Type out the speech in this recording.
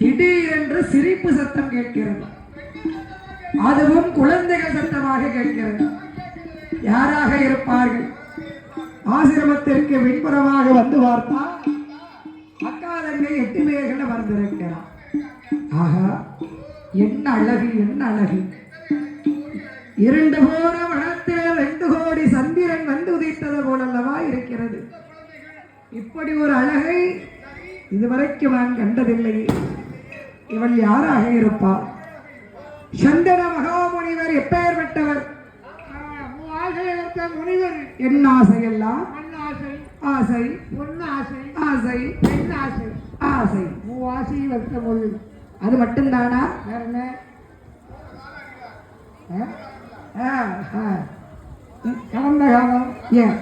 திடீரென்று சிரிப்பு சத்தம் கேட்கிறது. அதுவும் குழந்தைகள் சத்தமாக கேட்கிறது. யாராக இருப்பார்கள்? ஆசிரமத்திற்கு விண்புறமாக வந்து பார்த்தால் அக்காதங்கை 8 பேர்கள் வந்திருக்கிறார். ஆகா, என்ன அழகு, என்ன அழகு! இருண்டு போன வனத்தில் 2 கோடி சந்திரன் வந்து உதித்தது போலல்லவா இருக்கிறது. இப்படி ஒரு அழகை இதுவரைக்கும் நான் கண்டதில்லையே. இவள் யாராக இருப்பார்? சந்தன மகாமுனிவர் எப்பேற்பட்டவர்? முனிவர். என்ன ஆசையெல்லாம்? ஆசை, பொன்னாசை, ஆசை, பெண்ணாசை, ஆசை, மூவாசை வந்த மொழி. அது மட்டும்தானா? கடந்த காலம் ஏன்